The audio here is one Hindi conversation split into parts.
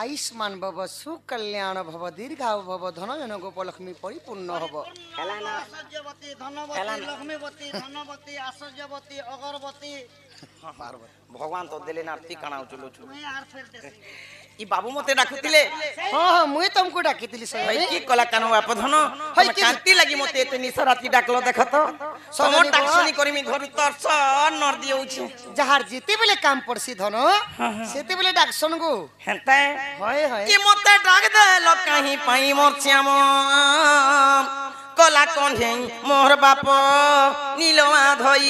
आयुष्मान भव सुकल्याण भव दीर्घायु भव धन जनक उपलक्ष्मी परिपूर्ण हब आश्चर्यवती धनवती लक्ष्मीवती धनवती आश्चर्यवती अगरवती भगवान तो देले ना ती काना चलो छु मैं यार फिर देसी ई बाबू मते डाकुतिले हां हां मुई तुमको डाकितिली से भाई की कला कानो आप धन हई हम की- कांति लगी मते एते निशा राती डाकलो देख तो समो टाक्सनी करमी घर तरस नर दियौ छु जहार जेते बेले काम पड़सी धन सेते बेले डाकसन गो हेंते होय होय कि मते डाक दे लो कहीं पाई मोर श्याम कला कंढे मोर बाप नीलवा धई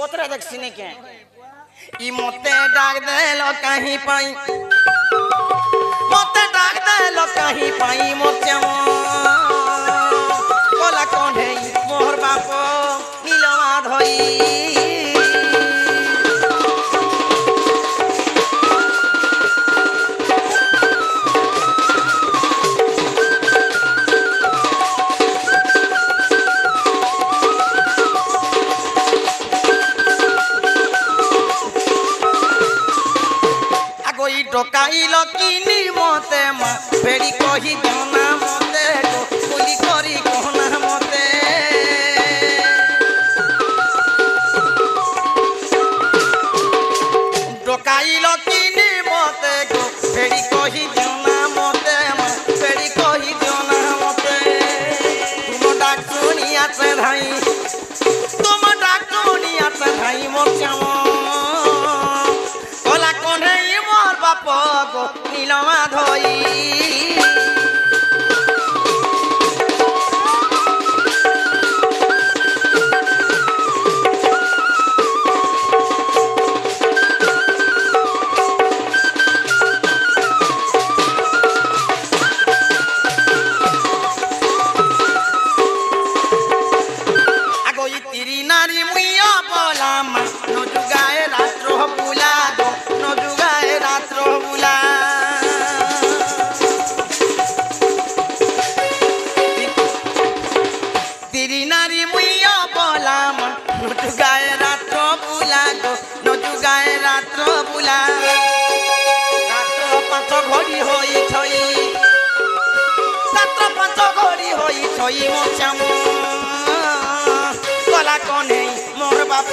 ओतरा देखसिने के ई मते डाक दे लो कहीं पाई मते डाक दे लो कहीं पाई मोर श्याम कला कंढे मोर बाप नीलवा धई टोकाइल किनी मते मा फेड़ी कही गना मते को पुली करी कहना मते टोकाइल किनी मते को फेड़ी कही गना मते मा फेड़ी कही गना मते तुम डाक सुनिया से भाई तुम डाक सुनिया से भाई मोर श्याम कला कोने मोर बाप गो नीलवा धई आगो ई तिरी नारी मुइया बोलामा नो जुगाए रात्रो बुला गो नो जुगाए रात्रो बुला तिरी नारी मुइया बोलामा नो जुगाए रात्रो बुला गो नो जुगाए रात्रो बुला रात्रो पाँच घड़ी होई छई रात्रो पाँच घड़ी होई छई मोर श्याम कला कने मोर बाप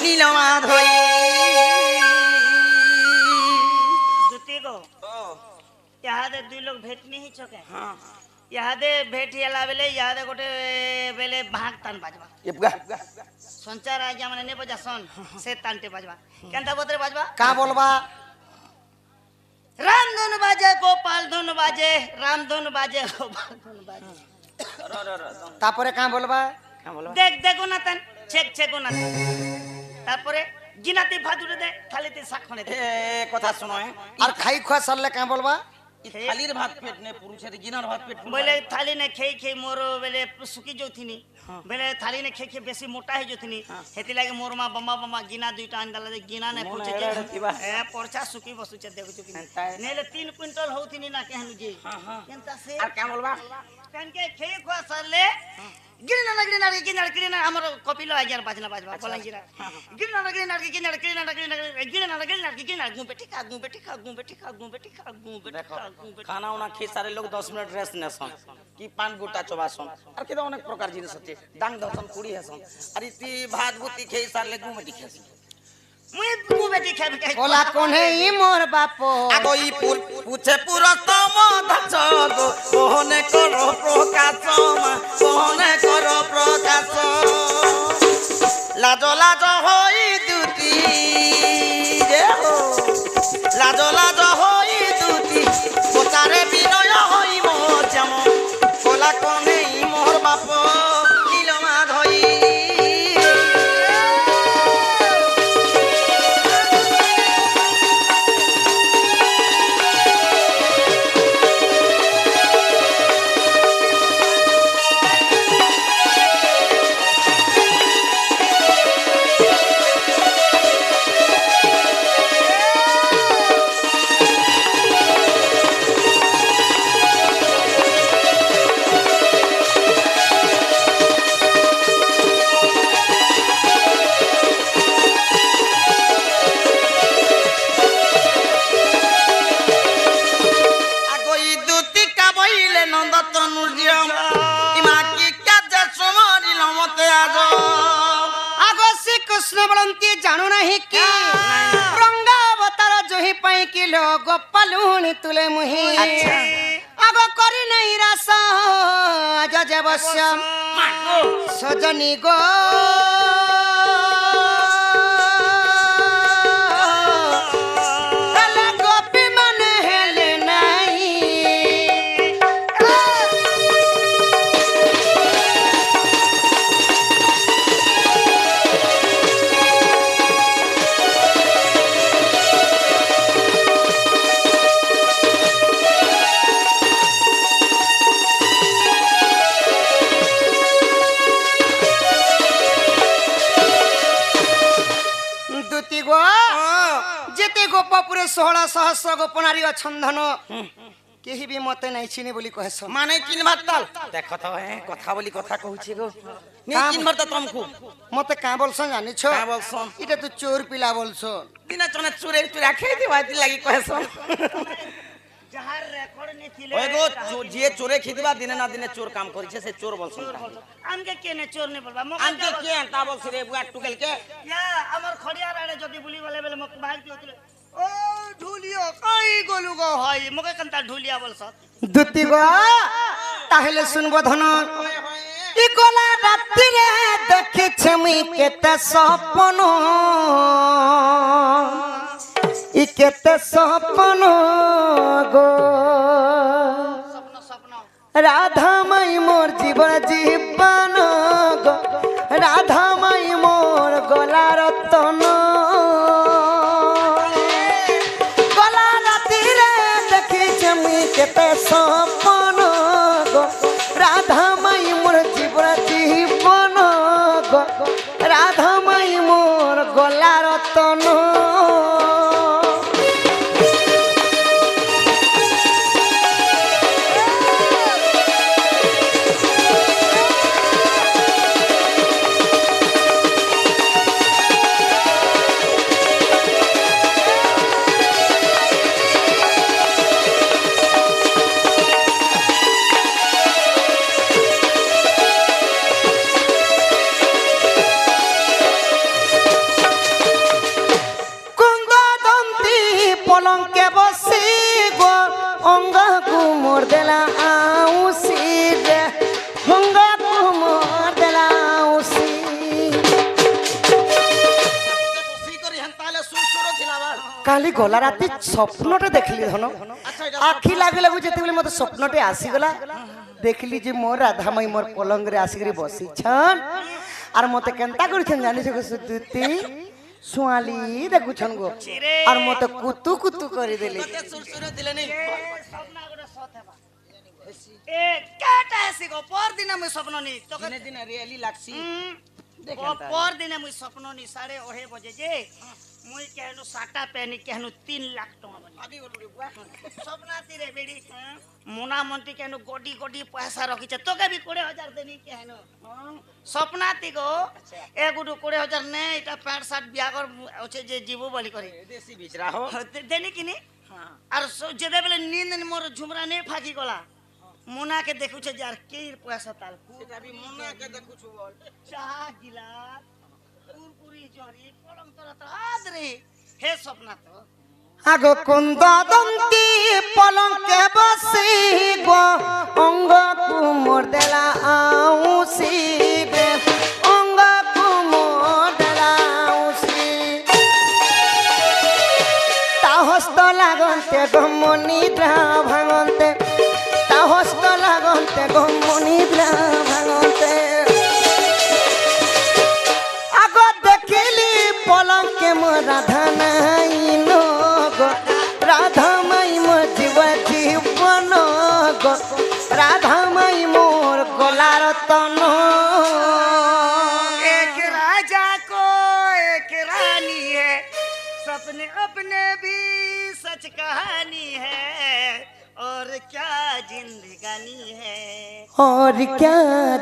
नीलवा धई दुती गो यहाँ दे दुई लोग भेट नहीं छके हां यहाँ दे भेट हेला बेले यहाँ दे गोटे बेले भाग तान बाजवा इबगा संचार आज हमने ने बजा सन से तानते बाजवा केनता बोतरे बाजवा का बोलबा राम धुन बाजे गोपाल धुन बाजे राम धुन बाजे गोपाल धुन बाजे तापरे का बोलबा देख देखो ना तन चेक चेको ना तारपरे गिनाते भादुरे दे थालीते साखणे दे ए कथा सुनो है और खाई खुआ सरले का बोलबा ई थालीर भात पेट ने पुरुषेर गिनार भात पेट बोले थाली ने खेई खेई मोर बेले सुकी जोथिनी बेले थाली ने खेई खेई बेसी मोटा है जोथिनी हेति लागे मोर मा बम्मा बम्मा गिना दुईटा अंदाला दे गिना ने मोन पूछे एड़े थिबा। ए परछा सुकी बसु छ देखु चुकी नेले 3 क्विंटल होथिनी ना केहनु जी केनता से और क्या बोलबा केन के खेई खुआ सरले गिरना गिरना हमर कपिलो आजार बाजना बाजवा बोलांगिरा गिरना गु बेटी खा खाना उना खे सारे लोग 10 मिनट रेस्ट नेसन कि पान गोटा चबासन और केदा अनेक प्रकार जिनिस अछि डांग दसन कुड़ी हसन अरे ती भात भूति खे सारे गु में दिखेसी मुई गु बेटी खाबे के कोला कोने ई मोर बापो आगो ई पूछे पुरतम धच गो कोहने करो प्रकाश मा कोहने करो प्रकाश लाज लाज होई दुती रे हो लाज लाज होई दुती बोतारे बिनय होई मोर जम कोला कोने ई मोर बाप नीलमा धई कृष्ण बोलती जानू नहीं कि रंगा अवतार जोही पाई कि लोग पलुनी तुले मुही आगो करी नहीं रास आज जबस्य सजनी गो गोपी मन हेले नहीं जेते गोपपुरे 16 सहस्र गोपनारी अछंधन केही भी मते नहीं चिनी बोली कहस माने चिन बातल देखो तो है कथा बोली कथा कहूची गो नहीं चिन बात तुमको मते का बोलसन जानि छो का बोलसन इटा तू चोर पिला बोलसो बिना चने चोरे चुरा खेई दिवाती लागि कहसन जहार रेकर्ड ने थिले ओए गो जे चोरे खिदबा दिने ना दिने चोर काम करी छे से चोर बोलसन आमके केने चोर ने बोलबा मो आनके के ता बोल रे बुआ टुकल के या हमर खड़िया राणे जदी बुली वाले बेले मक भाग दियोतिले ओ ढुलियो कई गोलु गो हई मके कंता ढुलिया बोलस दुती गो ताहले सुनबो धन इ गोला रात्रि रे देखि छमी केते सपन इ केते सपन गो राधा माई मोर जीवन जीवन गो राधा माई मोर गला रतन गला राति रे देखी जमी केते सपन गो राधा माई मोर जीवन जीवन गो राधा माई मोर गला रतन पलंके बसी गो अंग कुमोर देला आउसी रे अंग कुमोर देला आउसी सी करी हंताले सुरसुर थिलाबा काली गला राती स्वप्नटे देखली धन आखी लागे लागु जेते बेले मते स्वप्नटे आसी गला देखली जे मोर राधा माई मोर पलंग रे आसी करी बसी छन आर मते केनता करछन जानि से सुतुती सुआली देखुछन गो और मते कुतु कुतु करी देली सुरसुर दिले नहीं सपना गोटे सत हेबा ए काटा आसी गो पर दिन मैं सपन नी तो दिने दिने रियली लागसी पर दिन मैं सपन नी 8:30 बजे जे मुई केहनु साटा पेनी केहनु 3 लाख टका बनी अभी बोलू रे बुआ सपना तीरे बेडी मुना मंत्री केहनु गोडी गोडी पैसा रखी छ तो के भी 20,000 देनी केहनु सपना ती गो ए गुडू 20,000 ने इटा 65 60 बियागर ओछे जे जीवो बोली करी देसी बिचरा हो देनी किनी हां और जेदे बेले नींद मोर झुमरा ने फाकी गला मुना के देखु छ यार के पैसा ताल सेटा भी मुना के देखु छु बोल चाह गिलास कुरकुरी जरी पलंग तरत आदरे हे सपना तो आगो कुंदा दंती पलंके बसी गो अंग कुमोर देला आउसी रे अंग कुमोर देला आउसी ता हस्त लागन्ते गमनिद्रा भांगन्ते ता हस्त लागन्ते गमनिद्रा भांगन्ते आगो देखिली पलंके मोर राधा नाई नो राधा माई मोर जीवन गो राधा माई मोर गला रतन एक राजा को एक रानी है सपने अपने भी सच कहानी है और क्या जिंदगानी है और क्या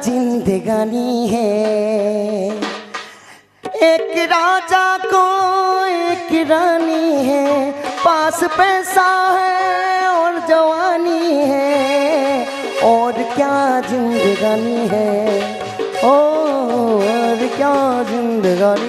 जिंदगानी है एक राजा को एक रानी है पास पैसा है और जवानी है और क्या जिंदगानी है और क्या जिंदगानी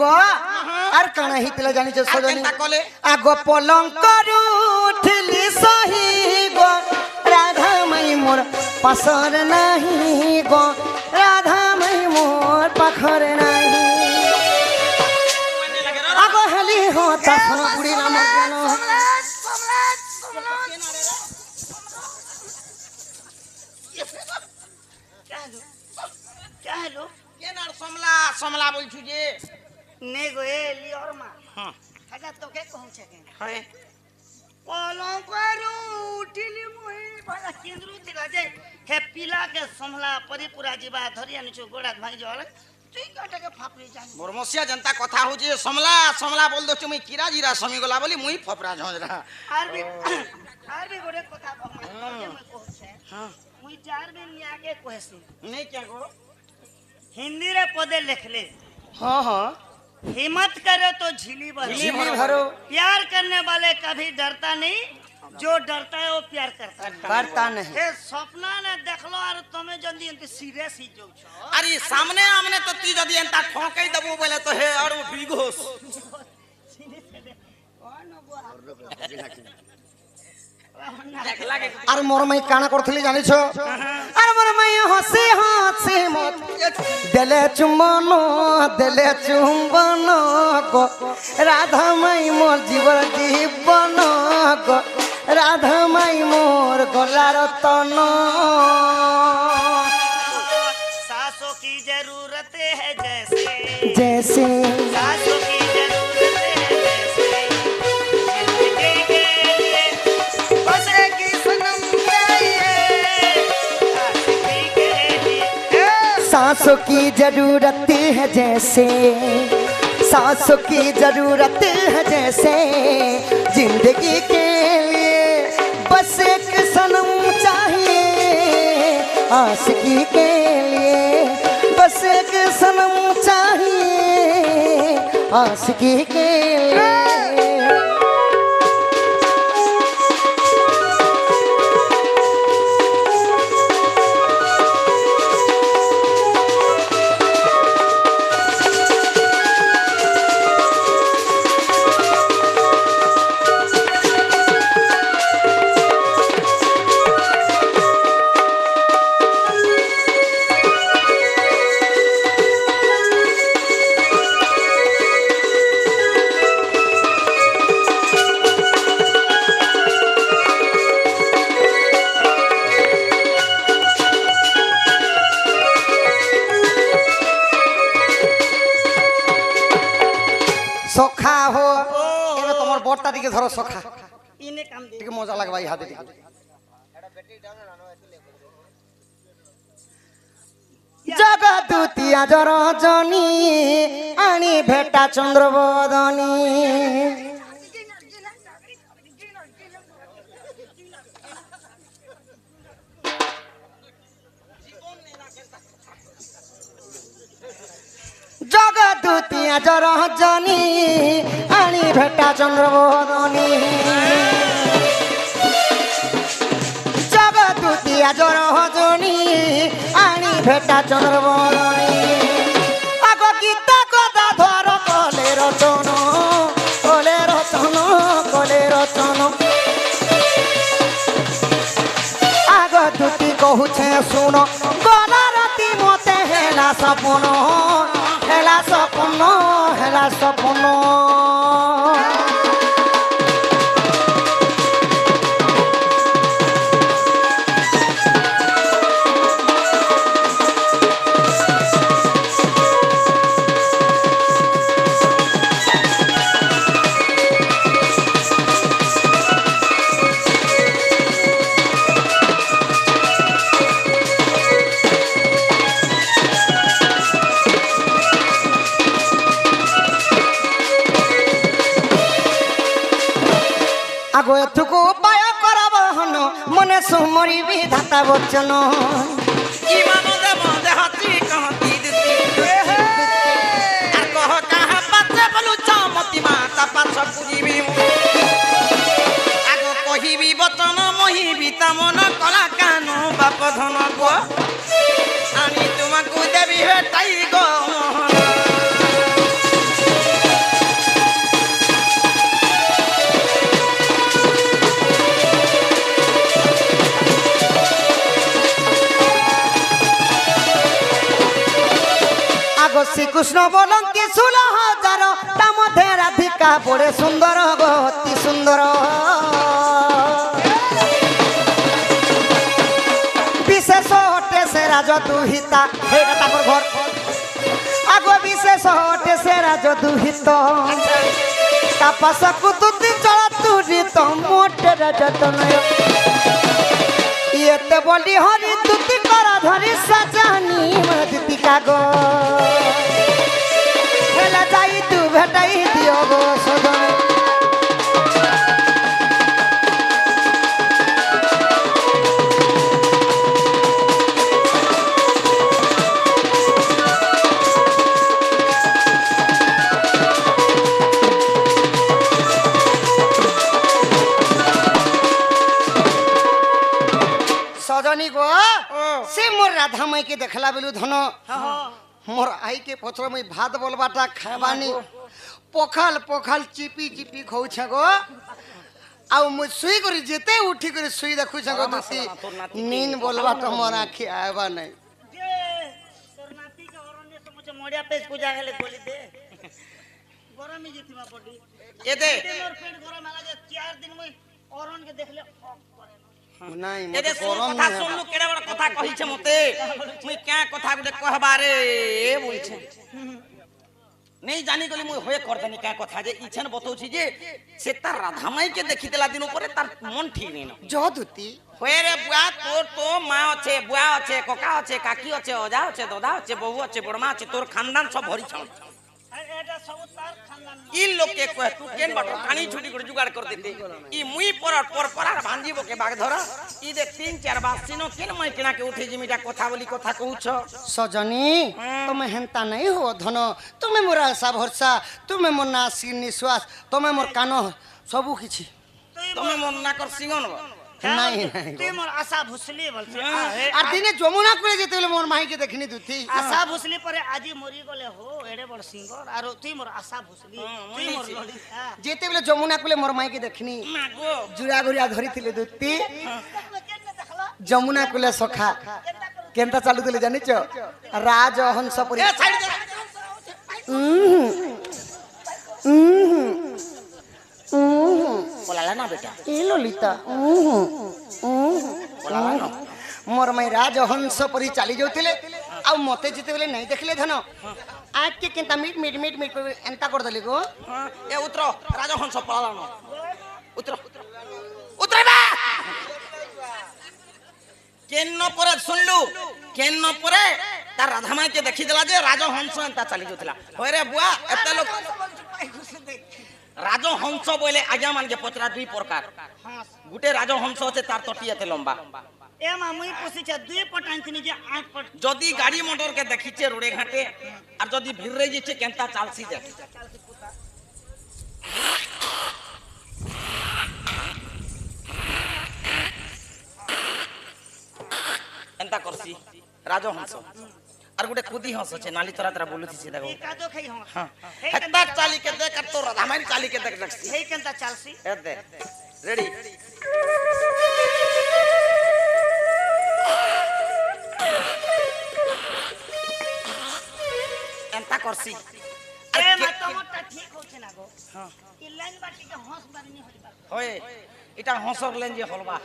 गो आर काना हितला जानी छ सजनी केनता कले आगो पलंकर उठली सही गो राधा मई मोर पासर नहीं गो राधा मई मोर पाखर नहीं आगो हली हो तसन पुड़ी ना मगनो क्या हेलो केनार समला समला बोलछु जे ने गो ए लियोर मा हां खाजा तो के कहू छे के है पलंकर उठली मोहि भला केंद्रु दिला जे हे पिला के समला परिपुरा जीवा धरिया नुचो गोड़ा भाई जल तुई काटे के फापरी जानी मोरमसिया जनता कथा हो जे समला समला बोल दो मुई किरा जीरा समी गला बोली मुई फपरा झोजरा आर भी गोड़े कथा भगवान के मैं कहू छे हां मुई चार दिन निया के कहसी नहीं क्या करो हिंदी रे पदे लिख ले हां हां हिम्मत करे तो झिली झिली भरो प्यार करने वाले कभी डरता नहीं जो डरता है वो प्यार करता है करता नहीं हे सपना ने देखलो और तुम्हें जल्दी इनके सीरियस ही जो छो अरे सामने आमने तो ती जदी एंता ठोकई दबो बोले तो हे और बिगोस देखला के आर मोर मई काना करथली जानि छो आर मोर मई हसे हसे मत देले चुम्बन गो राधा मई मोर जीवन गो राधा मई मोर गला रतन सासों की जरूरत है जैसे जैसे सासों की जरूरत है जैसे जिंदगी के लिए बस एक ही सनम चाहिए आशिकी के लिए सांसों की जरूरत है जैसे सांसों की जरूरत है जैसे जिंदगी के लिए बस एक सनम चाहिए आशिकी के लिए बस एक सनम चाहिए आशिकी के लिए सखा हो एबे तोमर बड़ता दिके धरो सखा इने काम दे टिके मजा लागबा हाथे दिके जगदूतिया जरजनी आनी भेटा चंद्रबदनी जगदूतिया जरजनी आनी भेटा चंद्रबदनी जगदूतिया जरजनी आनी भेटा चंद्रबदनी आग गीता गदा धर कले रचन कले रचन कले रचन आग दूती कहूछे सुन गला राती मते हेला सपन हेला सपन हेला सपन आगो एथुकु उपाय करब हन मने सुमरी विधाता वचन ईमान देव देहती कहती दिती आर कह कहा पाछे बोलु चमती माता पाछ पुरीबी आगो कहिबी बचन मोहिबी ता मन कला कानु बाप धन गो आनी तुमको देबी हेटाई गो শ্রীকৃষ্ণ বলং কি 16,000 তা মধ্যে রাধিকা বড়ে সুন্দর গো অতি সুন্দর বিশেষ হটে সে রাজ দুহিতা এটা তাকর ঘর আগো বিশেষ হটে সে রাজ দুহিত তাপাস কুতুতি চলা তুরি তো মোটে রাজতনয় ইয়েতে বলি হরি তুতি করা ধরি সাজানি মদিতি কাগো হেলা যাই তু ভেটাই দিও গো সজন सजनी गो से मोर राधा माई के देखला बेलु धन मोर आई के पचर मई भात बोलबाटा खाबानी पखाल पखाल चिपी चिपी खौ छ गो आ मु सुई करी जेते उठी करी सुई देखु छ गो दुती नींद बोलबाटा मोर आखी आबा नै जे तोर नाती के अरण्य से मुझे मोड़िया पेज पूजा हेले बोली दे गरम ही जितमा पड़ी ए दे मोर पेट गरम आला जे 4 दिन मई अरण्य के देखले নাই ए दे কথা শুনলু কেডা বড় কথা কহিছে মতে মুই ক্যা কথা গুটে কহবারে বলছে नहीं जानी गली मुई होए कर देनी क्या कथा जे इछन बतौछि जे से तार राधा माई के देखि देला दिन ऊपर तार मन ठीक नहीं न जो दुती होए रे बुआ तोर तो माँ अच्छे बुआ अच्छे कोका अच्छे काकी अच्छे ओजा अच्छे दादा अच्छे बहू अच्छे बड़मा अच्छे तोर खानदान सब भरी छन एटा सब तार खानदान ई लोग के कह तू केन बाटो कानी छुटी कर जुगाड़ कर देते ई मुई पर भांजीबो के बाग धर ई दे 3-4 बार सिनो केन मैं किना के उठे जिमिटा कथा बोली कथा कहूछ सजनी तुम हेंता नहीं हो धन तुम्हें मोर आशा भरसा तुम्हें मोर नासी निश्वास तुम्हें मोर कान सबु किछि तुम्हें मन ना कर सिंगन नहीं नहीं तू मोर आशा भुसली बोलछे আর দিনে যমুনা কুলে যেতে হলে মোর মাইকে দেখিনি দুতি आशा भुसली परे आजी मरी गले हो एडे बड़ सिंगर आरो तू मोर आशा भुसली तू मोर लड़ी যেতে হলে যমুনা কুলে মোর মাইকে দেখিনি मागो জুড়া ঘুরিয়া ধরিଥିଲେ দুতি যমুনা কুলে সখা কেনতা চালু দিলে জানিছ রাজ হংসপুরী ए साइड दे बोलाला ना बेटा ए ललिता बोलाला ना मोर माई राज हंसपुरी चली जाउतिले आ मते जिते बेले नहीं देखले धन आज के केनता मीट मीट मीट मीट एंता कर देले गो ए उतरो राजहंस पळाला ना उतरो उतरे बा केन्न परे सुनलु केन्न परे तार राधा माई के देखि देला जे राजहंस एंता चली जाउतला होय रे बुआ एते लोग राजहंस बोले आज्ञा मान के पचरा दुई प्रकार गुटे राजहंस আছে তার তটি এতে লম্বা ए मा मुई पुसी छ दुई पटांतिनी जे 8 पट যদি গাড়ি মোটর কে দেখিছে রোডে ঘাটে আর যদি ভিড় রই যেছে কেনতা চালসি দেখি এনতা করছি রাজহংস আর গুটে কুদি হंस আছে নালি তরা তরা বলুছি দেখো ए कादो खई हो हां हेता चाली के देख कर तो राधामाई चाली के देख रखसी हे केनता चालसी ए दे रेडी एंता करसी ए मा तमटा ठीक होछे ना गो हां ई लाइन बाटी के हंस बारनी होई बा होय इटा हंसर लेन जे हलवा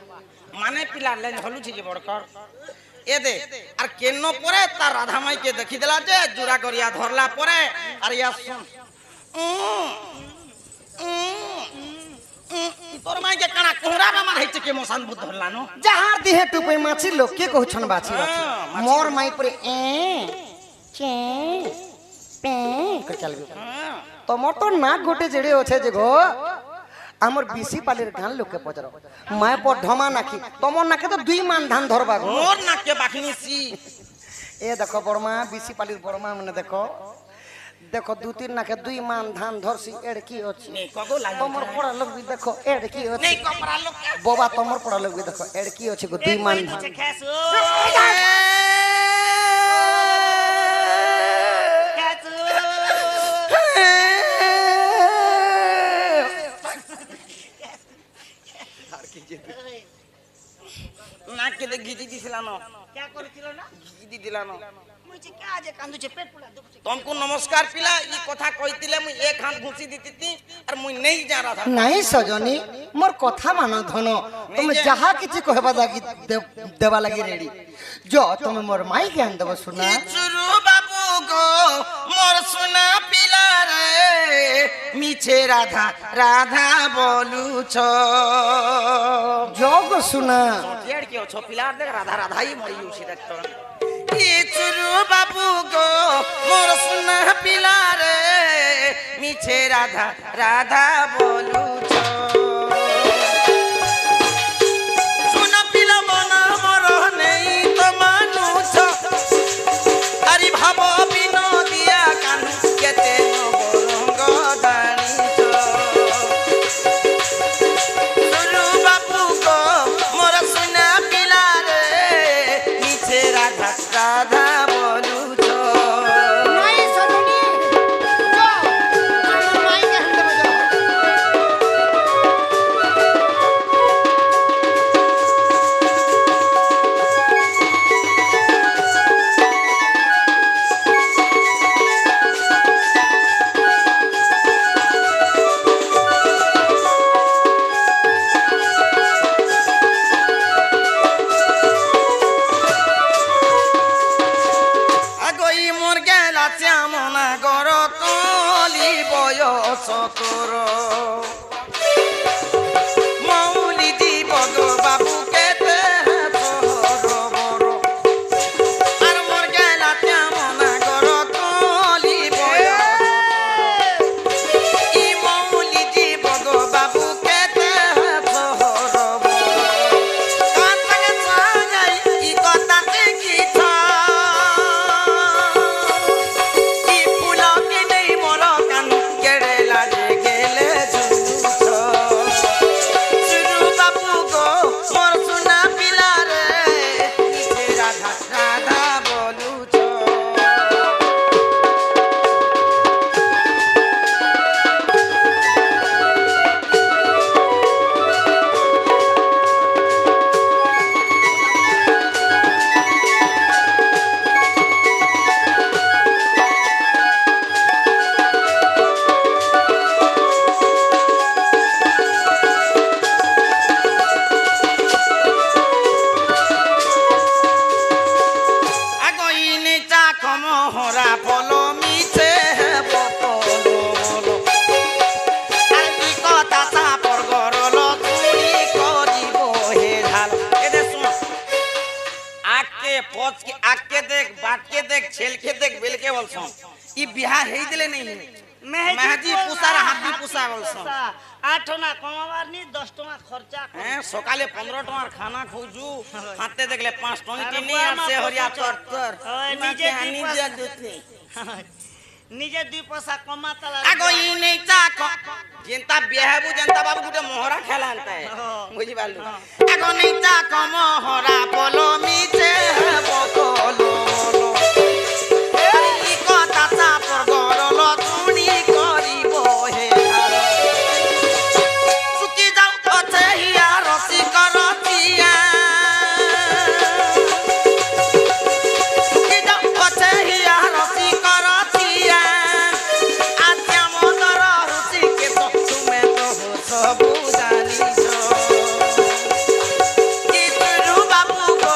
माने पिला लेन हलुछि जे बड़कर ए दे আর কেন পরে তার রাধা মাই কে দেখি দেলা যে জোড়া করিয়া ধরলা পরে আর ইয়া শুন তোর মাই के কানা কোহরা মার হইছে के মসান বুদ্ধ ধরলা নো जहार दिहे टुपे माछी लोग के कहछन बाछी बाछी मोर माई पर ए चे पे कर चल गयो तमर तो नाक गोटे जेड़े होछे जे गो हमर बीसी पालेर गान लोग के पजर माय पर ढमा नाखी तमर नाके तो दुई मान धान धरबा गो मोर नाक के बाखनी सी ए देखो बड़मा बीसी पालिर बड़मा मने देखो देखो दू तीन नाके दुई मान धान धरसी एड़की अछि नहीं कगो लाइन तमर पड़ा लोग भी देखो एड़की अछि नहीं कपड़ा लोग बोबा तमर पड़ा लोग भी देखो एड़की अछि गो दुई मान धान छे खासो নাক কে ঘিচি দিছিলাম দিলানো क्या করেছিল না ঘি দি দিলানো মুইছে কে আজ কান্দুছে পেট পুরা দুখছে तुमको नमस्कार पिला ई कथा कहतिले मुई एक हाथ घुसी दिती और मुई नहीं जा रहा था नहीं सजनी मोर कथा मान धन तुम जहा किछि कहबा लागी देवा लागी रेडी जो तुम मोर माई के आन देबो सुना चुरु बाबू गो मोर सुना पिला रे मिछे राधा राधा बोलू छो जोग सुना टियाड़ के छो पिला देख राधा राधा ही मरी उसी डॉक्टर ई चुरु बाबू गो मोर सुना पिला रे मिछे राधा राधा बोलू छो सुना पिला मना मोर नहीं तो मानू छो हरि भाव विनोदिया कानू केते नबरंग दाणी छो सुरु बाबू गो मोर सुना पिला रे मिछे राधा राधा बोलू छो नहीं सजनी जो मोर माई के आन देबो जो আগই মোর গেলা শ্যামনা গর কলি বয়স তোর মৌলি জীব গো বাবু কেতে বড় বড় আর মোর গেলা শ্যামনা গর কলি বয়স ই মৌলি জীব গো বাবু কেতে বড় বড় কাটাকে চাই ই কথাতে কি ছা ই ফুলকে নেই মোর কানু কেড়ে লাগে গেলে ঝুলুছ সুরু বাবু গো মোর সোনা পিলা রে নিচে রাধা রাধা বলুছ আগইনে চা কমহরা ফল মিছে বতল বলো আর কি কথা চাপর গরল চুরি করিব হে ঢাল এদে শুন আকে পচ के आके देख बाट के देख छेल के देख बेल के बोलछो ई बिहार हेई दिले नहीं मेहदी पुसार हाथी पुसा बोलछो 8 টাকা কমাবার নি 10 টাকা খরচা হ্যাঁ সকালে 15 টাকার খানা খাউজু হাতে দেখলে 5 টাকা টিনি আর সে হরিয়া তরতর নিজে আনি দিয়া দিতে নিজে 2 পয়সা কমাতালা আগই নেই চা যেনতা বিয়াহবু যেনতা বাবু গুটে মোহরা খেলা আনতে বুঝি পারলু আগো নেই চা কমহরা বলো মিছে বতল বলো এই কথা চাপর গরল চুরি করিব হে ঢাল চুকি যাও আছে হিয়া রসি করতিয়া চুকি যাও আছে হিয়া রসি করতিয়া আজ্ঞা মদর রুচি কে তো তুমি তো সবু জানিছ কি তুরু বাবু গো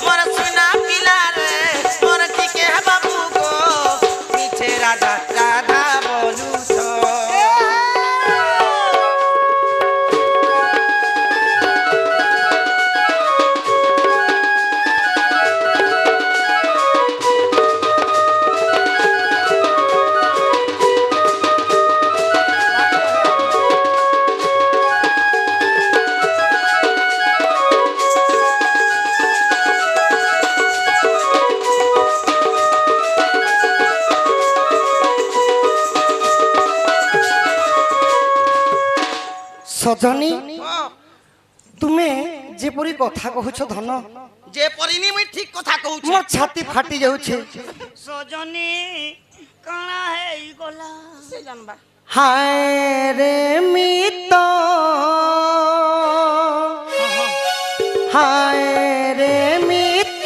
মোর সুনা পিলা রে মোর টিকে বাবু গো মিছে রাধা রাধা বলুছ सजनी तुमे जेपरी कथा कहूछ धन जे परिनी मुई ठीक कथा कहूछ मोर छाती फाटी जाउछे সজনী কানা হেই গলা से जानबा हाय रे मित हाय रे मित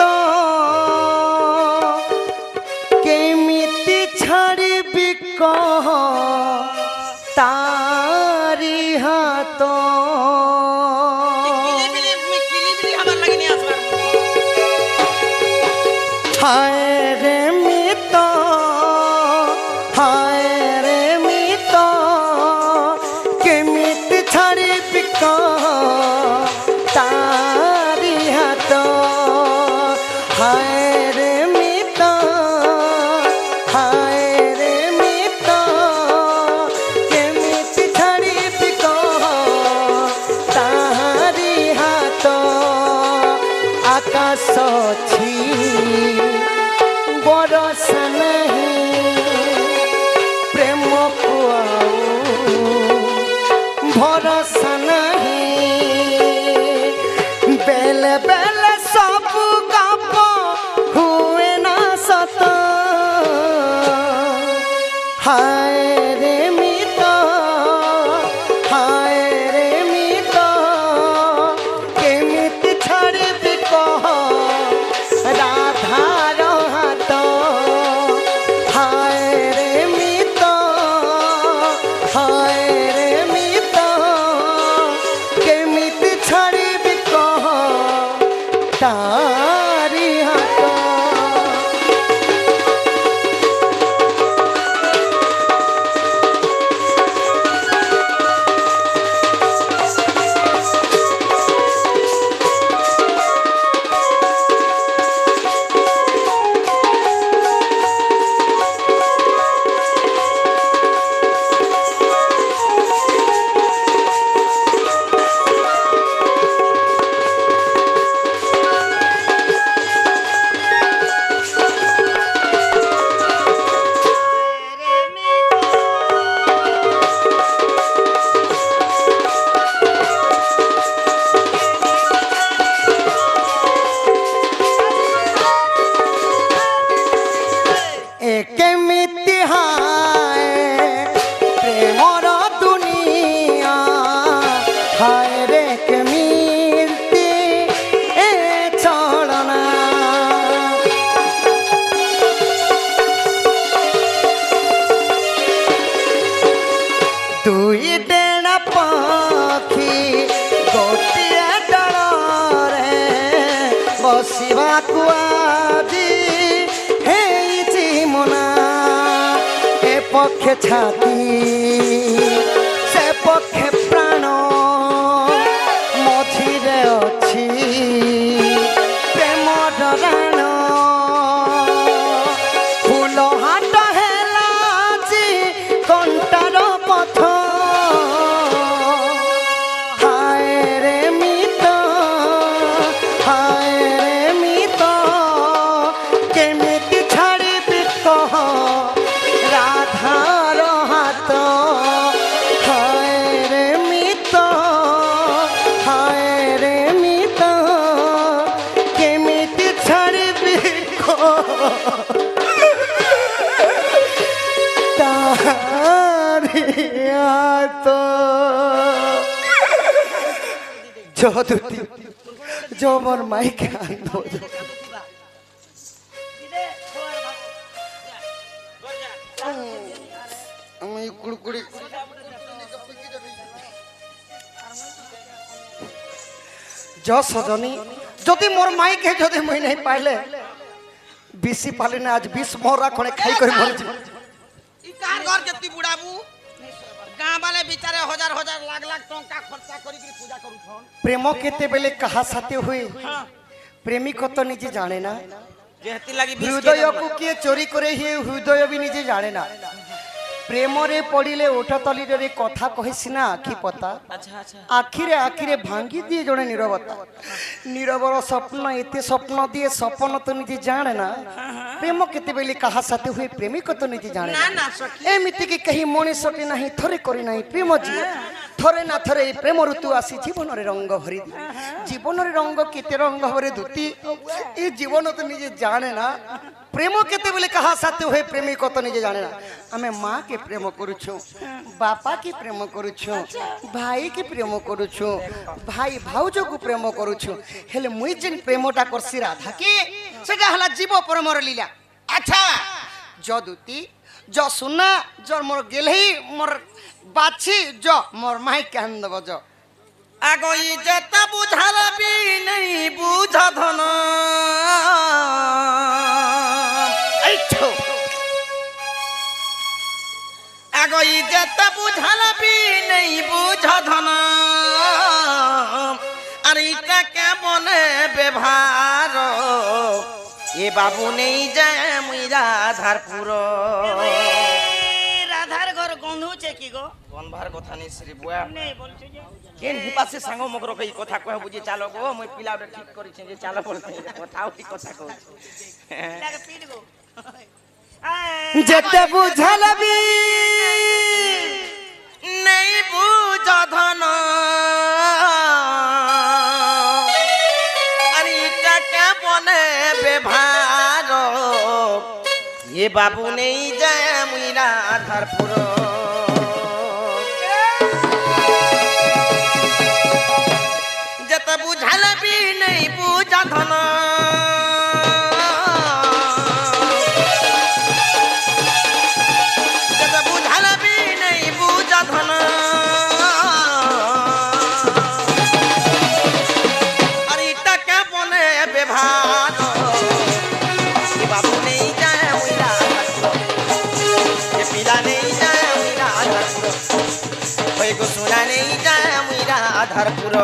হায় রে মিত হায় রে মিত কেমিতি ছাড়িবি তারি হাত হায় রে মিত হায় রে মিত কেমিতি ছাড়িবি তারি হাত আকাশ ଅଛି বরষা নাহি প্রেমକୁ ଆଉ ভরসা নাহি বেলে বেলে সবু গপ হুয়ে না সত হায় রে মিত হায় রে মিত কেমিতি ছাড়িবি কহ রাধার হাত হায় রে মিত হায় রে মিত কেমিতি ছাড়িবি কহ তারি হাত কেমিতি হায় প্রেমর দুনিয়া হায় রে কেমিতি এ ছড়না দুই ডেଣା পাখি ଗୋଟିଏ ଡଳରେ ବସିବାକୁ ଆଜି ହେଇଛି ମନା ଏ ପକ୍ଷେ ଛାତି ସେ ପକ୍ଷେ ପ୍ରାଣ ମଝିରେ ଅଛି ପ୍ରେମ ଡରାଣ ଫୁଲ ହାଟ ହେଲା ଆଜି କଣ୍ଟାର ପଥ হায় রে মিত হায় রে মিত কেমিতি ছাড়িবি কহ রাধার হাত হায় রে মিত হায় রে মিত কেমিতি ছাড়িবি কহ তারি হাত যদুতি যমর মাইকে আনন্দ আমি কুড়কুড়ি যশ জনী যদি মোর মাইকে যদি মুই নাই পাইলে বিসি পালি না আজ বিষ মরা খনে খাই করে মরে যাব ই কার ঘর কেতি বুড়াবু গাঁ বালে বিচারে হাজার হাজার লাখ লাখ টঙ্কা খরচা করি পূজা করুছন প্রেম কেতেবেলে কাহা সাথে হুয়ে প্রেমিক তো নিজে জানে না যেহেতু লাগি হৃদয়କୁ କିଏ ଚୋରି କରେ ହିଁ ହୃଦୟ ବି ନିଜେ ଜାଣେ ନା ପ୍ରେମରେ ପଡ଼ିଲେ ଓଠ ତଳିରେ କଥା କହେ ସିନା ଆଖି ପତା ଆଖିରେ ଆଖିରେ ଭାଙ୍ଗି ଦିଏ ଜଣେ ନୀରବତା ନୀରବର ସ୍ୱପ୍ନ ଏତେ ସ୍ୱପ୍ନ ଦିଏ ସପନ ତ ନିଜେ ଜାଣେ ନା ପ୍ରେମ କେତେବେଳେ କାହା ସାଥେ ହୁଏ ପ୍ରେମିକ ତ ନିଜେ ଜାଣେ ନା ଏମିତିକି କେହି ମଣିଷଟି ନାହିଁ ଥରେ କରି ନାହିଁ ପ୍ରେମ ଯିଏ ଥରେ ନା ଥରେ এই প্রেম ঋতু আসি জীবনের রঙ ভরি জীবনের রঙ কেতে রঙ ভরে দুতি এই জীবন তো নিজে জানে না প্রেম কেতেবেলে কাহা সাথে হয়ে প্রেমিক তো নিজে জানে না আমি মা কে প্রেম করুছু বাপা কি প্রেম করুছু ভাই কি প্রেম করুছু ভাই ভাউজ কু প্রেম করুছু হেলে মুই যেন প্রেমটা করছি রাধা কে সেটা হলা জীব পরমর লীলা আচ্ছা যদুতি য সুনা য মোর গেলেই মোর বাছি য মোর মাই কান দেব য আগই যেতা বুঝার বি নেই বুঝ ধন আগই যেতে বুঝালা বি নেই বুঝ ধন আর এটা কেমনে ব্যবহার এ বাবু নেই যায় মুই রাধার পুর রাধার ঘর গন্ধুছে কি গো গনভার কথা নেই শ্রী বুয়া নেই বলছে যে কেন হিপাসে সাঙ্গ মগর কই কথা কহ বুঝি চালো গো মুই পিলাটা ঠিক করিছি যে চালো বলতে কথাও ঠিক কথা কইছি লাগে পিট গো যেতে বুঝালবি নেই বুঝ ধন আর এটা কেমনে ব্যবহার এ বাবু নেই যায় মুই রাধার পুর যেতে বুঝালবি নেই বুঝ ধন যেতে বুঝালবি নেই বুঝ ধন আর এটা কেমনে ব্যবহার এ বাবু নেই যায় মুই রাধার পুর এ পিলা নেই যায় মুই রাধার পুর ওই গো সোনা নেই যায় মুই রাধার পুর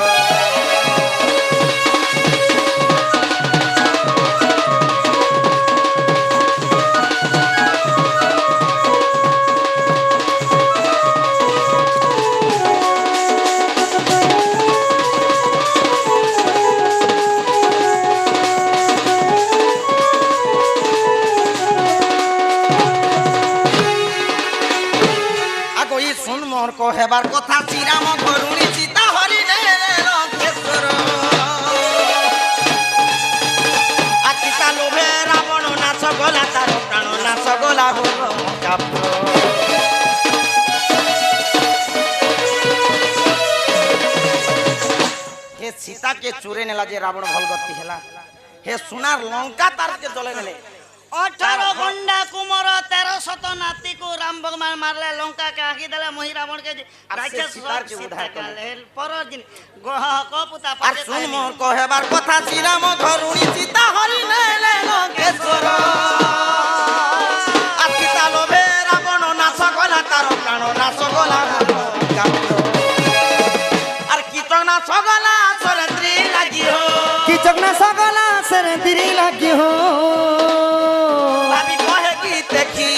আগই শুন মোর কহেবার কথা শ্রীরাম করুণী সীতা হরি রে লঙ্কেশ্বর আকিতা লোভে রাবণ নাশ গলা তার প্রাণ নাশ গলা হল মজাপুর হে সীতাকে চুরে নেলা যে রাবণ ভলগতি হেলা হে সোনার লঙ্কা তারকে জলে নেলে 18 গন্ডা কুমর 1300 নাতিকু রাম ভগবান মারলে লঙ্কা কে আঁকি দিলে মহি রাবণ কে রাক্ষস সীতার কে উদ্ধার করলে। পরের দিন গহ কপুতা আর পাছে শুন মোর কহেবার কথা শ্রীরাম ঘরুণী সীতা হরি নেলে লঙ্কেশ্বর আর সীতা লোভে রাবণ নাশ গলা তার প্রাণ নাশ গলা হল মজাপুর আর কীর্তন নাশ গলা সরেন্দ্রী লাগি হো কি চকনা সকলা সেরে দিরি লাগি হো ভাবি কহে কি দেখি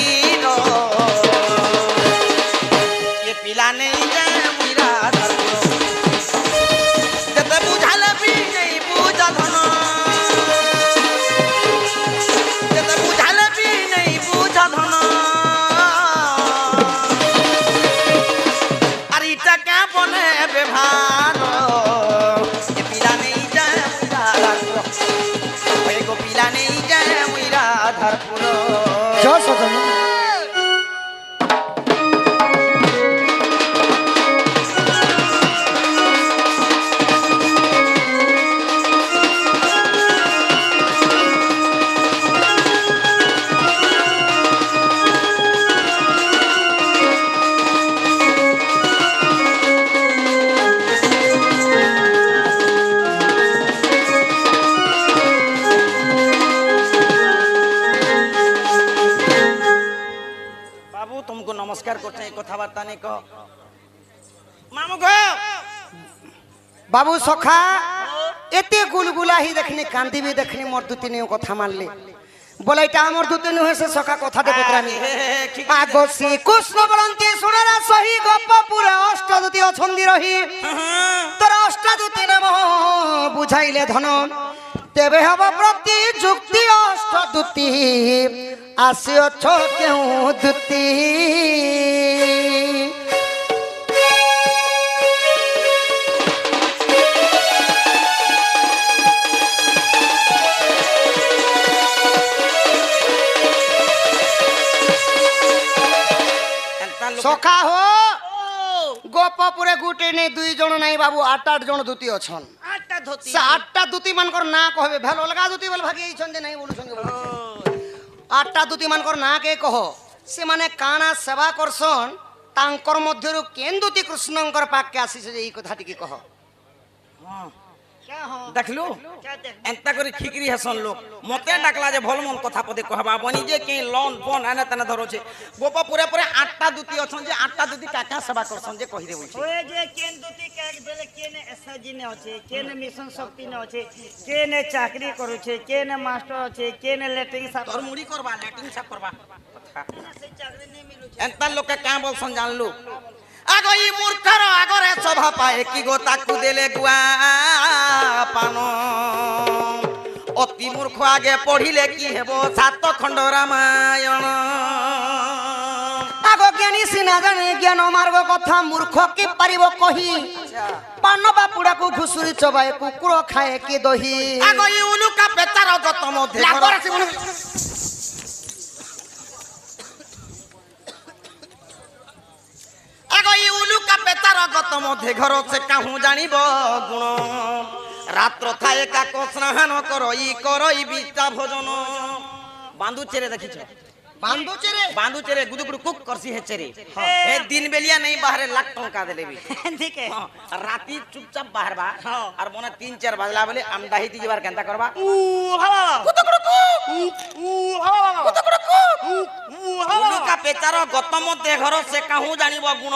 এ পিলা নেই যায় মুই রাধার পুর যেতে বুঝালবি নেই বুঝ ধন যেতে বুঝালবি নেই বুঝ ধন আর এটা কেমনে ব্যবহার এ পিলা নেই যায় মুই রাধার পুর ওই গো পিলা নেই যায় মুই রাধার পুর জয় সজন बाबू तुमको नमस्कार करते हैं कथाबार्ता नहीं कहो मामू को বাবু সখা এতে গুলগুলা হি দেখনি কান্দি বি দেখনি মোর দুতি নিও কথা মানলে বলে এটা আমার দুতি নিও হয়েছে সখা কথা দে পুত্রানি আগ শ্রী কৃষ্ণ বলন্তি শুনারা সহি গপ্প পুরা অষ্টদূতি অছন্দি রহি তোর অষ্টদূতি নাম বুঝাইলে ধন তেবে হব প্রতি যুক্তি অষ্টদূতি আসিଅছ কেউ দূতি সখা হো গোপপুরে গুটে নেই 2 জন নাই বাবু 8 জন দুতি অছন আটটা ধুতি সে 8টা দুতি মানকর না কহবে ভেল অলগা দুতি বল ভাগি এইছন যে নাই বলুছন যে 8টা দুতি মানকর না কে কহ সে মানে কানা সেবা করছন তাঙ্কর মধ্যরু কেন দুতি কৃষ্ণঙ্কর পাককে আসিছে যে এই কথাটি কি কহ क्या हो देखलु क्या देख एंता करी खिकरी हसन लोग मते डाकला जे भल मन कथा पदे कहबा बनी जे के लोन फोन आने तने धरो छे गोप पूरे पूरे आठटा दुती अछन जे आठटा दुती काका सेवा करसन जे कहि देबो छे ओए जे केन दुती के बेले केने एसआईजी ने होचे केने मिशन शक्ति ने होचे केने चाकरी करू छे केने मास्टर होचे केने लेटरिंग साफ तोर मुड़ी करबा लैटिंग साफ करबा से चाकरी नहीं मिलू छे एंता लोग के का बोलसन जानलु आगो ई मूर्खर आगरे सभा पाए की गो ताकू देले गुआ पानो अति मूर्ख आगे पढ़िले की हेबो सात खंड रामायण आगो ज्ञानी सिना जाने ज्ञान मार्ग कथा मूर्ख के पारिबो कही पान बापुड़ा को घुसुरी चबाए कुकुर खाए के दही आगो ई उलुका पेचार गत मध्ये आगो ई उलुका पेचार गत मध्ये घर से काहू जानिबो गुण रात्र थाए का स्नान करई करई बिचा भोजन बांधु चेरे देखिछ बांधु चेरे गुदु गुदु कुक करसी हे चेरे हे दिन बेलिया नहीं बाहरे लाख टंका देले भी ठीक है राती चुपचाप बाहर बा और मोने 3-4 बजला बोले आमदाही ती जबार केनता करबा उलु का पेचार गतम दे घर से काहू जानिबो गुण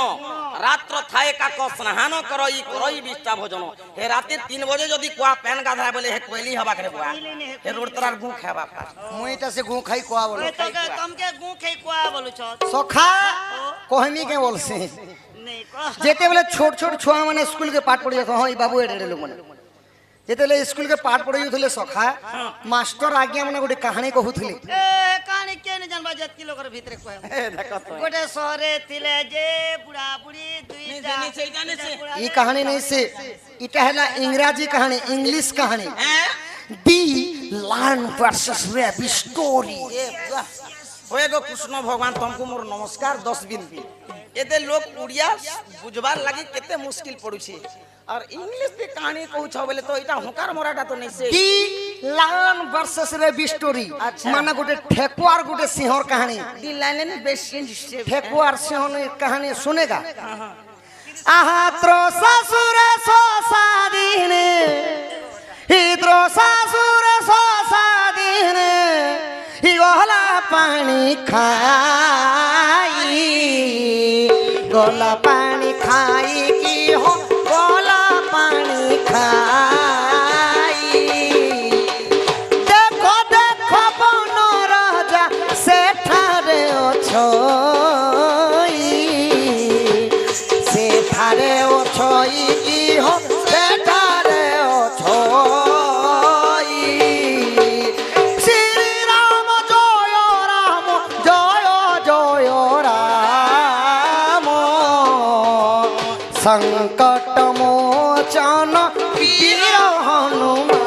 रात्र थाए का स्नान करई करई बिचा भोजन हे राती 3 बजे जदी कुआ पेन गाधा बोले हे कोइली हवा करे बुआ हे रोड तरार गु खाबा मुईटा से गु खाई कोआ बोलो ओए तो के तुम के गु खई कोआ बोलू छ सखा कहमी के बोलसे नहीं को जेते बेले छोट छोट छुआ माने स्कूल के पाठ पढ़ी जात हां ई बाबू एडे लोग माने जेते बेले स्कूल के पाठ पढ़ी उथले सखा मास्टर आज्ञा माने गोटे कहानी कहउथले ए कहानी के न जानबा जत किलो कर भीतर कोए ए देखो तो गोटे सहरे थिले जे बुढ़ा बुढ़ी दुई जानी से जानी से ई कहानी नहीं से इटा हैला इंग्रजी कहानी इंग्लिश कहानी दी लायन वर्सेस रैब स्टोरी होए गो कृष्ण भगवान तुमको मोर नमस्कार 10 बिनती एदे लोग उड़िया बुझबार लागि केते मुश्किल पड़ू छे और इंग्लिश पे कहानी कहू छ बोले तो इटा हुकार मोराटा तो नहीं से दी लायन वर्सेस रैब स्टोरी माने गोटे ठेकुआर गोटे सिंहर कहानी दी लाइन बेस्ट ठेकुआर सिंहर कहानी सुनेगा आहा त्रो ससुर सोसादीने हिद्रो ससुर सोसादीने ही गोला पानी खाई गोला पानी खाई की हो गोला पानी खाई देखो देखो बन राजा सेठारे अछई सेठारे अछई की हो सेठारे अछई श्री राम जय जय राम संकट मोचन वीर हनुमान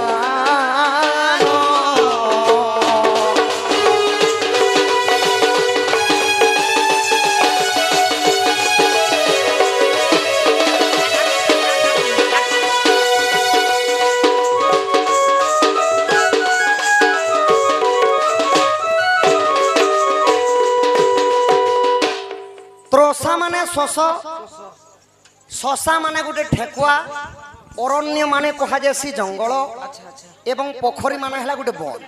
त्रोसा माने शशा माने गोटे ठेकुआ अरण्य माने कहा जासी जंगल एवं पोखरी माने हला गोटे वन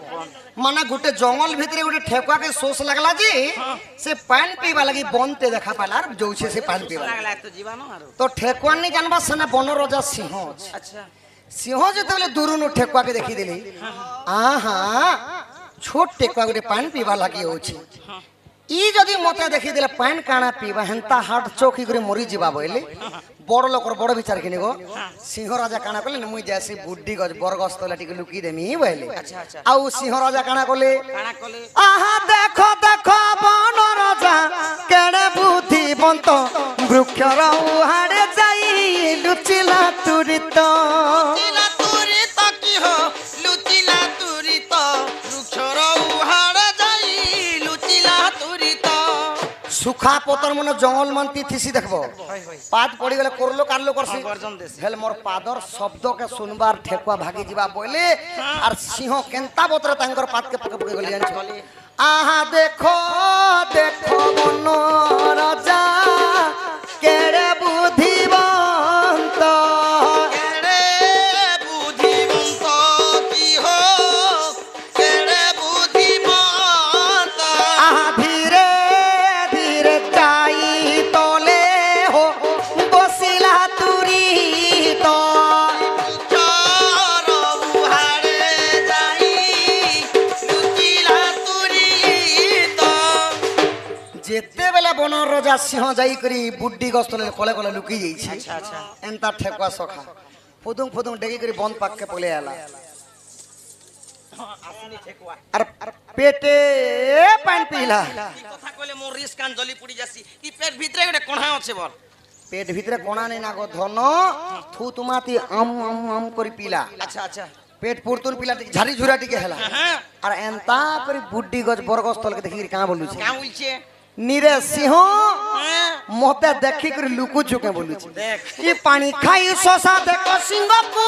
माने गोटे जंगल भितरे गोटे ठेकुआ के शोष लगला जी से पानी पीवा लगी बनते देखा पाला जोछे से पानी पीवा लागला तो जीवन आरो तो ठेकुआ नहीं जानबा सना वन राजा सिंह अच्छा सिंह जेते दूरनु ठेकुआ के देखी देली आहा छोट ठेकुआ गोटे पानी पीवा लगी होछि ई जदी मते देखी देले पानी काना पीवा हेंता हार्ट चौकी करे मरी जीवा बोले बड़ लोकर बड़ विचार किने गो सिंह राजा काना कहले मुई जैसी बुड्ढी गज बरगस तला टिके लुकी देमी बोले अच्छा अच्छा आउ सिंह राजा काना कहले कोले आहा देखो देखो बन राजा केड़े बुद्धिवंत वृक्षर उहाड़े जाई लुचिला तुरित लुचिला तुरित की हो लुचिला तुरित वृक्षर उहाड़ जाई लुचिला तुरित सुखा पतर मन जंगल मानती थिसी देखबो पाद पड़ी गले करलो कारलो करसी गर्जन देश हेल मोर पादर शब्द के सुनबार ठेकुआ भागी जीवा बोले और सिंह केंता बतरे तांकर पाद के पके पके गली जानि आहा देखो देखो बन राजा केड़े बुद्धिवंत केड़े बुद्धि যেতেবেলে বনর রাজা সিংহ যাই করি বুড্ডি গস্তলে কলে কলে লুকি যাইছে আচ্ছা আচ্ছা এন্তা ঠেকুয়া সখা ফুদুং ফুদুং ডেকে করে বন পাককে পলে এলা আসনি ঠেকুয়া আর পেটে পান পিলা কি কথা কইলে মোর রিস কান জলি পুড়ি যাসি কি পেট ভিতরে একটা কোণা আছে বল পেট ভিতরে কোনা নেই না গো ধন থু তুমাতি আম আম আম করে পিলা আচ্ছা আচ্ছা পেট পুরতুর পিলা টিকে ঝাড়ি ঝুরা টিকে হেলা হ্যাঁ আর এন্তা করে বুড্ডি গজ বরগস্তলকে দেখি কা বলুছে কা বলছে নিরে সিংহ হ্যাঁ মতে দেখি করে লুকু চুকে বলুছে দেখ কি পানি খাই শশা দেখো সিংহপু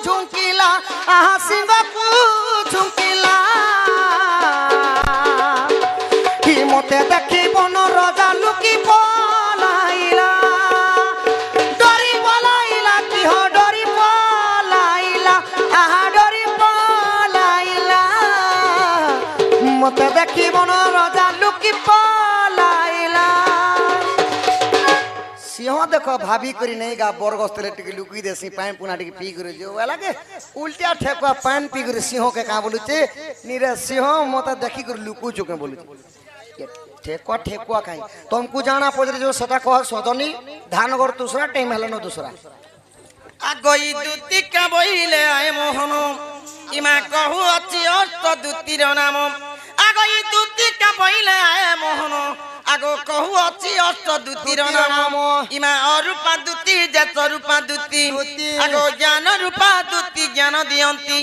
ঝুঁকিলা আহা সিংহপু ঝুঁকিলা কি মতে দেখি বন রাজা লুকি পলাইলা ডরি পলাইলা কি হ ডরি পলাইলা আহা ডরি পলাইলা মতে দেখি বন রাজা লুকি পলাইলা সিংহ দেখো ভাবি করি নেই গা বরগস্তলে টিকে লুকি দেছি পান পুনা টিকে পি করে যে লাগে উল্টা ঠেকুয়া পান পি করে সিংহকে কা বলুছে নিরে সিংহ মতে দেখি করে লুকু চুকে বলুছে ঠেকুয়া ঠেকুয়া খাই तुमको जाना पड़े जो सदा कह सदनी धान गड़ दूसरा टाइम हेलो दूसरा আগই দুতি কা বইলে আয় মোহন ইমা কহু অছি অষ্ট দুতির নাম আগই দুতি কা বইলে আয় মোহন আগো কহু অছি অষ্ট দুতির নাম ইমা অরূপা দুতি যেত রূপা দুতি আগো জ্ঞান রূপা দুতি জ্ঞান দিয়ন্তি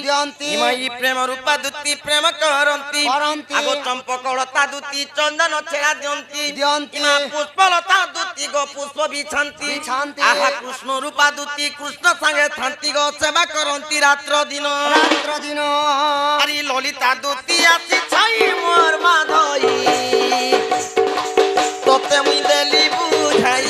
ইমা ই প্রেম রূপা দুতি প্রেম করন্তি আগো চম্পকলতা দুতি চন্দন ছেড়া দিয়ন্তি ইমা পুষ্পলতা দুতি গো পুষ্প বিছান্তি আহা কৃষ্ণ রূপা দুতি কৃষ্ণ সাঙ্গে থান্তি গো সেবা করন্তি রাত্র দিন আরে ললিতা দুতি আছি ছাই মোর মাধই তোতে মুই দেলি বুঝাই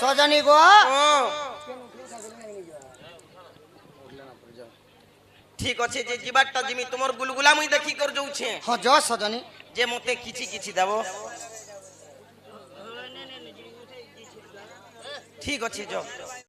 सजनी गो ঠিক আছে যে জিবারটা জিমি তোমার গুলগুলা মুই দেখি কর যাউছে हाँ जो सजनी যে মতে কিছি কিছি দেব ঠিক আছে যাও